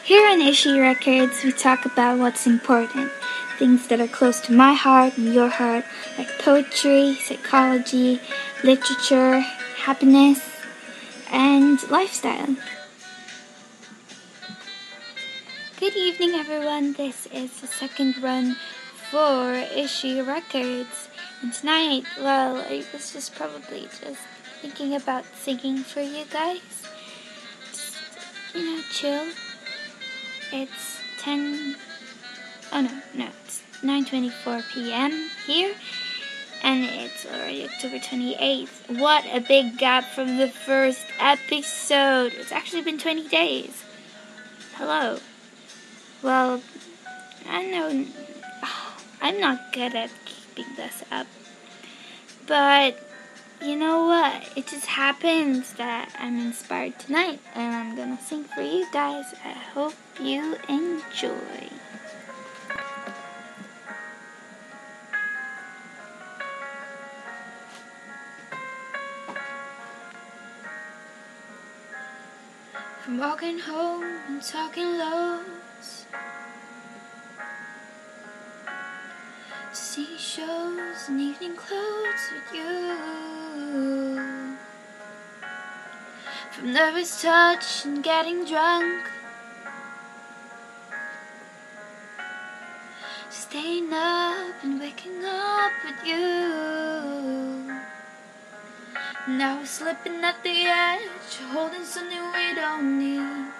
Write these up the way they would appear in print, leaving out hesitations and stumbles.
Here on Ishhhhy Records, we talk about what's important, things that are close to my heart and your heart, like poetry, psychology, literature, happiness, and lifestyle. Good evening, everyone. This is the second run for Ishhhhy Records. And tonight, well, I was just probably thinking about singing for you guys. Just, chill. It's it's 9:24 p.m. here, and it's already October 28th. What a big gap from the first episode. It's actually been 20 days. Hello. Well, I know I'm not good at keeping this up, but you know what? It just happens that I'm inspired tonight, and I'm gonna sing for you guys. I hope you enjoy. From walking home and talking lows, to see shows and evening clothes with you, from nervous touch and getting drunk, staying up and waking up with you. Now we're slipping at the edge, holding something we don't need.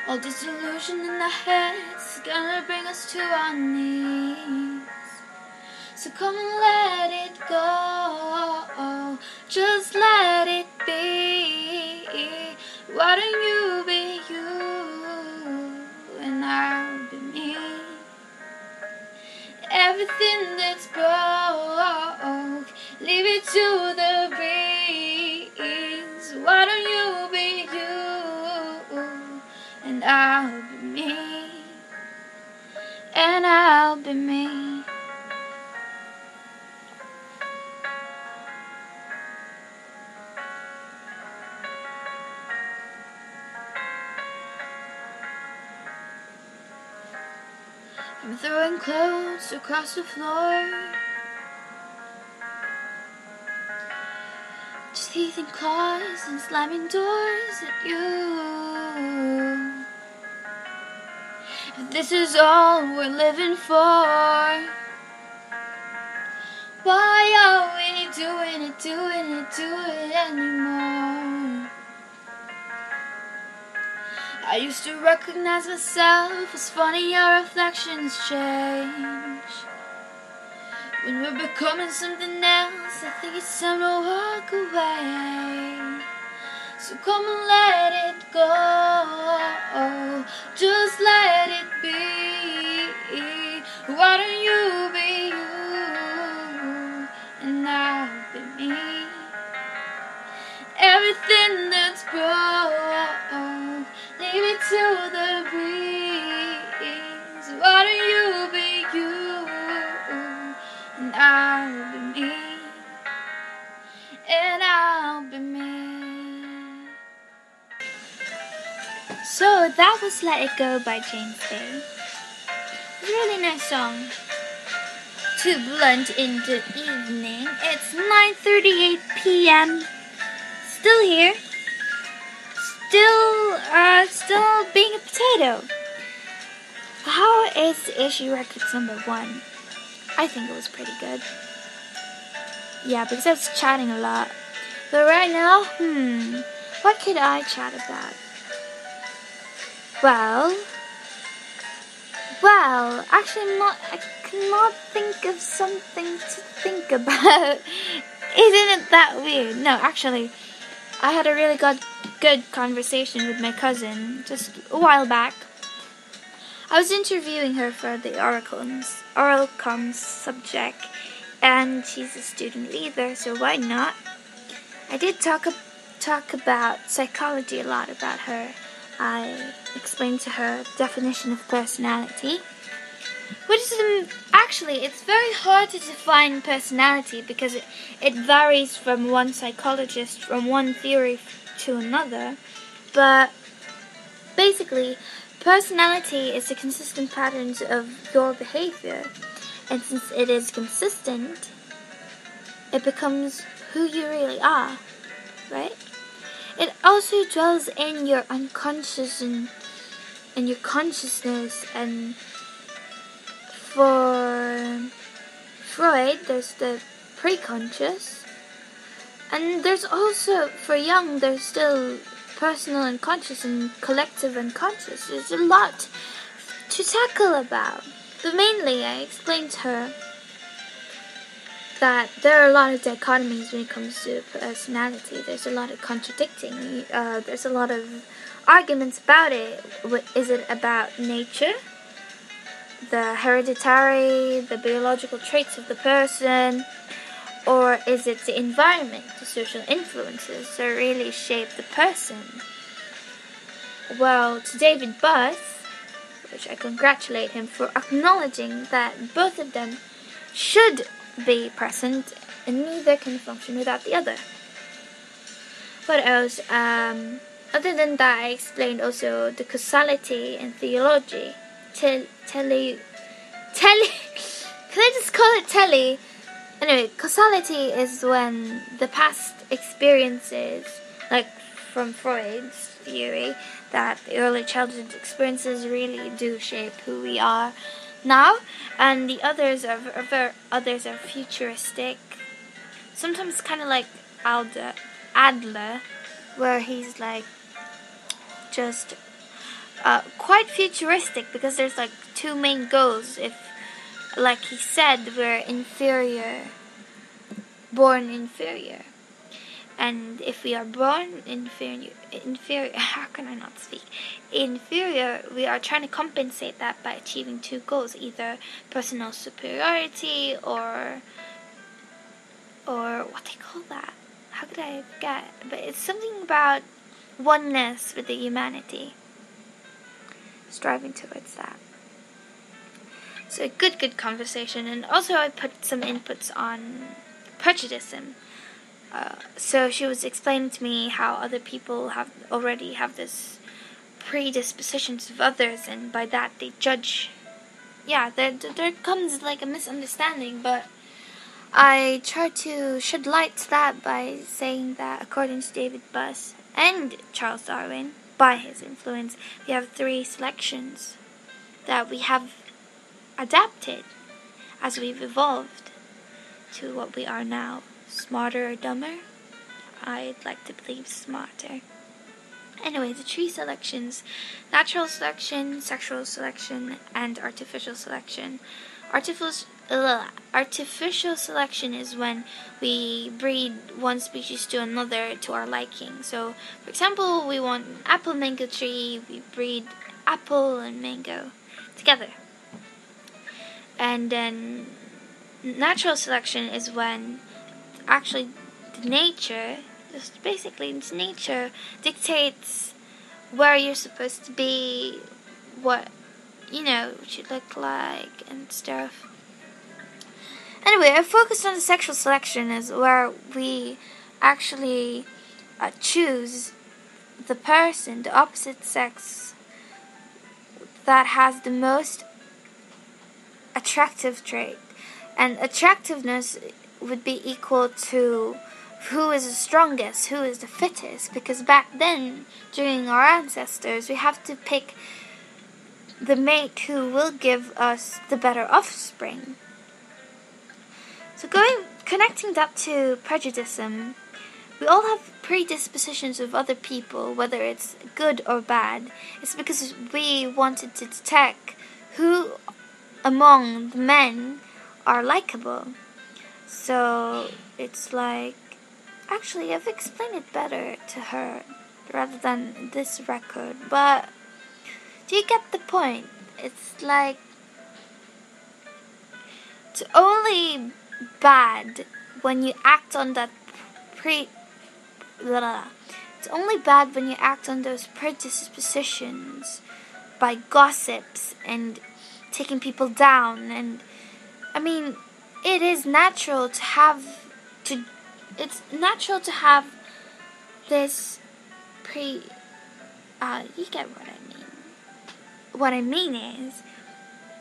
All disillusion in our heads is gonna bring us to our knees. So come and let it go, just let it be. Why don't you be you, and I'll be me. Everything that's broke, leave it to the breeze. Why don't you be you, and I'll be me, and I'll be me. I'm throwing clothes across the floor, just teething claws and slamming doors at you. If this is all we're living for, why are we doing it anymore? I used to recognize myself. It's funny how reflections change. When we're becoming something else, I think it's time to walk away. So come and let it go, just let it be. Why don't you be you, and I'll be me. Everything that's broke, leave it to the breeze. Why don't you be you, and I'll be me, and I'll be me. So that was Let It Go by James Bay. Really nice song to blend in the evening. It's 9:38 p.m. Still here. Still being a potato. How is Ishhhhy Records #1? I think it was pretty good. Yeah, because I was chatting a lot. But right now, what could I chat about? Well, actually, I cannot think of something to think about. Isn't it that weird? No, actually, I had a really good conversation with my cousin just a while back. I was interviewing her for the oral comms subject, and she's a student leader, so why not? I did talk about psychology a lot about her. I explained to her the definition of personality, which is actually, it's very hard to define personality because it varies from one psychologist, from one theory to another. But Basically, personality is the consistent patterns of your behavior. And since it is consistent, it becomes who you really are, right? It also dwells in your unconscious and your consciousness. And for Freud, there's the preconscious. And there's also, for Jung, there's still personal unconscious and collective unconscious. There's a lot to tackle about. But mainly, I explained to her that there are a lot of dichotomies when it comes to personality. There's a lot of contradicting. There's a lot of arguments about it. Is it about nature, the hereditary, the biological traits of the person, or is it the environment, the social influences that really shape the person? Well, to David Buss, which I congratulate him for acknowledging that both of them should be present and neither can function without the other. What else? Other than that, I explained also the causality and theology. Can I just call it tele? Anyway, causality is when the past experiences, like from Freud's theory, that the early childhood experiences really do shape who we are now, and the others are futuristic. Sometimes kind of like Adler, where he's like just quite futuristic because there's like two main goals. If, like he said, we're inferior, born inferior. And if we are born inferior, how can I not speak? Inferior, we are trying to compensate that by achieving two goals, either personal superiority or what they call that. How could I forget? But it's something about oneness with the humanity. Striving towards that. So a good conversation. And also I put some inputs on prejudice. So she was explaining to me how other people already have this predispositions of others, and by that they judge. Yeah, there comes like a misunderstanding, but I try to shed light to that by saying that according to David Buss and Charles Darwin, by his influence, we have 3 selections that we have adapted as we've evolved to what we are now. Smarter or dumber? I'd like to believe smarter. Anyway, the 3 selections: natural selection, sexual selection, and artificial selection. Artificial selection is when we breed one species to another to our liking. So, for example, we want an apple mango tree, we breed apple and mango together. And then natural selection is when actually nature dictates where you're supposed to be, what you should look like and stuff. Anyway, I focused on the sexual selection as where we actually choose the person, the opposite sex, that has the most attractive trait. And attractiveness would be equal to who is the strongest, who is the fittest. Because back then, during our ancestors, we have to pick the mate who will give us the better offspring. So connecting that to prejudice, we all have predispositions of other people, whether it's good or bad. It's because we wanted to detect who among the men are likable. So it's like, actually I've explained it better to her rather than this record, but do you get the point? It's like, it's only bad when you act on that it's only bad when you act on those predispositions by gossips and taking people down. And I mean, it is natural to have this You get what I mean. What I mean is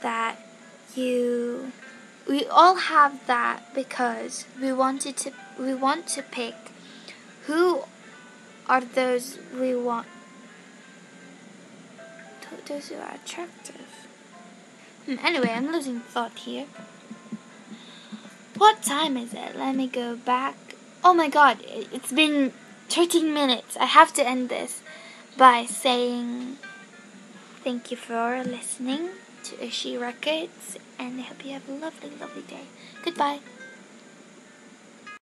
that we all have that because we want to pick who are those we want, those who are attractive. Anyway, I'm losing thought here. What time is it? Let me go back. Oh my god, it's been 13 minutes. I have to end this by saying thank you for listening to Ishhhhy Records, and I hope you have a lovely, lovely day. Goodbye.